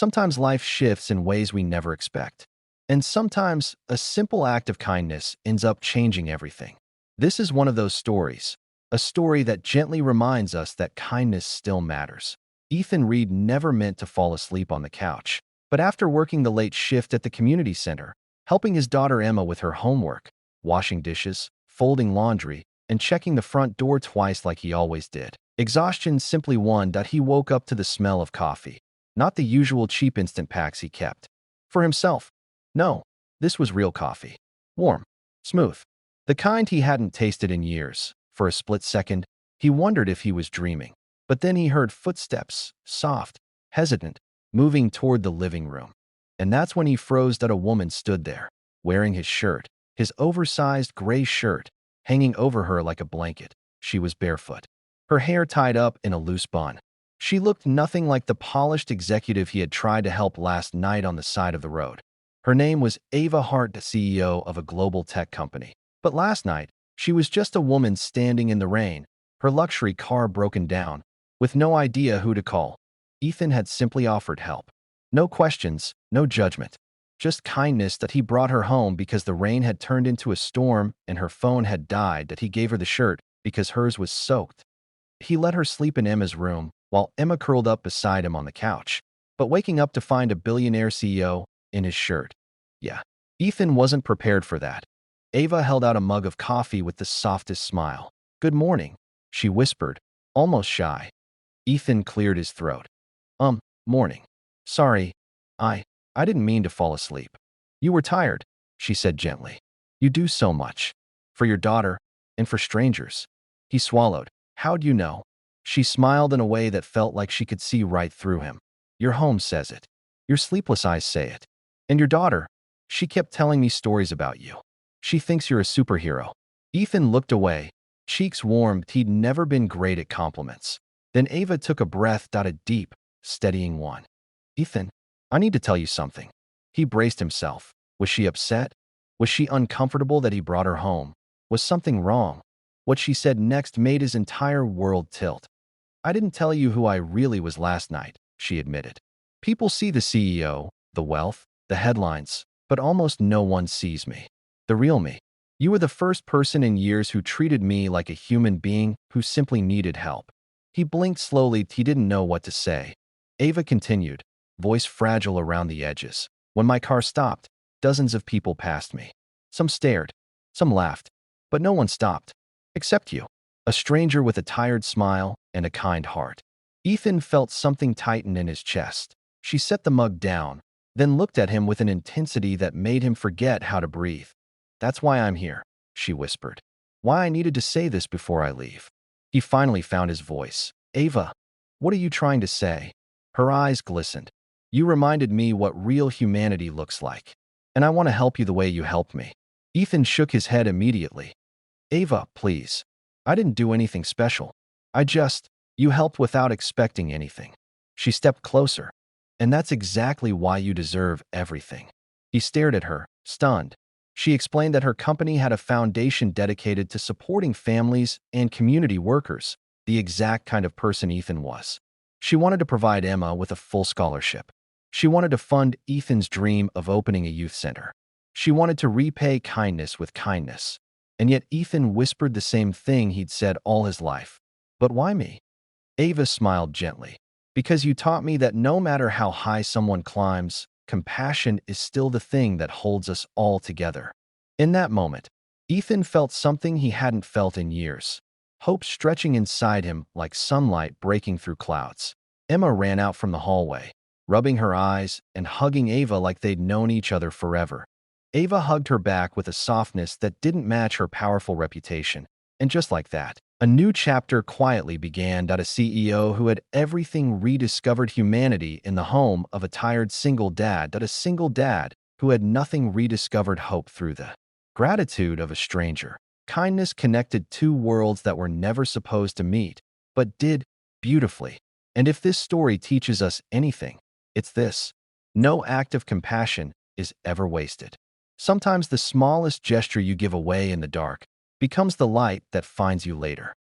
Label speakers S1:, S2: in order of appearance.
S1: Sometimes life shifts in ways we never expect. And sometimes a simple act of kindness ends up changing everything. This is one of those stories, a story that gently reminds us that kindness still matters. Ethan Reed never meant to fall asleep on the couch, but after working the late shift at the community center, helping his daughter Emma with her homework, washing dishes, folding laundry, and checking the front door twice like he always did, exhaustion simply won that he woke up to the smell of coffee, not the usual cheap instant packs he kept. For himself, no, this was real coffee. Warm, smooth, the kind he hadn't tasted in years. For a split second, he wondered if he was dreaming. But then he heard footsteps, soft, hesitant, moving toward the living room. And that's when he froze that a woman stood there, wearing his shirt, his oversized gray shirt, hanging over her like a blanket. She was barefoot, her hair tied up in a loose bun. She looked nothing like the polished executive he had tried to help last night on the side of the road. Her name was Ava Hart, the CEO of a global tech company. But last night, she was just a woman standing in the rain, her luxury car broken down, with no idea who to call. Ethan had simply offered help. No questions, no judgment. Just kindness that he brought her home because the rain had turned into a storm and her phone had died, that he gave her the shirt because hers was soaked. He let her sleep in Emma's room while Emma curled up beside him on the couch, but waking up to find a billionaire CEO in his shirt. Yeah, Ethan wasn't prepared for that. Ava held out a mug of coffee with the softest smile. "Good morning," she whispered, almost shy. Ethan cleared his throat. Morning. Sorry, I didn't mean to fall asleep." "You were tired," she said gently. "You do so much. For your daughter, and for strangers." He swallowed. "How'd you know?" She smiled in a way that felt like she could see right through him. "Your home says it. Your sleepless eyes say it. And your daughter, she kept telling me stories about you. She thinks you're a superhero." Ethan looked away, cheeks warmed. He'd never been great at compliments. Then Ava took a breath, a deep, steadying one. "Ethan, I need to tell you something." He braced himself. Was she upset? Was she uncomfortable that he brought her home? Was something wrong? What she said next made his entire world tilt. "I didn't tell you who I really was last night," she admitted. "People see the CEO, the wealth, the headlines, but almost no one sees me. The real me. You were the first person in years who treated me like a human being who simply needed help." He blinked slowly. He didn't know what to say. Ava continued, voice fragile around the edges. "When my car stopped, dozens of people passed me. Some stared, some laughed, but no one stopped. Except you. A stranger with a tired smile and a kind heart." Ethan felt something tighten in his chest. She set the mug down, then looked at him with an intensity that made him forget how to breathe. "That's why I'm here," she whispered. "Why I needed to say this before I leave." He finally found his voice. "Ava, what are you trying to say?" Her eyes glistened. "You reminded me what real humanity looks like. And I want to help you the way you helped me." Ethan shook his head immediately. "Ava, please. I didn't do anything special. You helped without expecting anything." She stepped closer. "And that's exactly why you deserve everything." He stared at her, stunned. She explained that her company had a foundation dedicated to supporting families and community workers, the exact kind of person Ethan was. She wanted to provide Emma with a full scholarship. She wanted to fund Ethan's dream of opening a youth center. She wanted to repay kindness with kindness. And yet Ethan whispered the same thing he'd said all his life. "But why me?" Ava smiled gently. "Because you taught me that no matter how high someone climbs, compassion is still the thing that holds us all together." In that moment, Ethan felt something he hadn't felt in years. Hope stretching inside him like sunlight breaking through clouds. Emma ran out from the hallway, rubbing her eyes and hugging Ava like they'd known each other forever. Ava hugged her back with a softness that didn't match her powerful reputation. And just like that, a new chapter quietly began. A CEO who had everything rediscovered humanity in the home of a tired single dad. A single dad who had nothing rediscovered hope through the gratitude of a stranger. Kindness connected two worlds that were never supposed to meet, but did beautifully. And if this story teaches us anything, it's this: no act of compassion is ever wasted. Sometimes the smallest gesture you give away in the dark becomes the light that finds you later.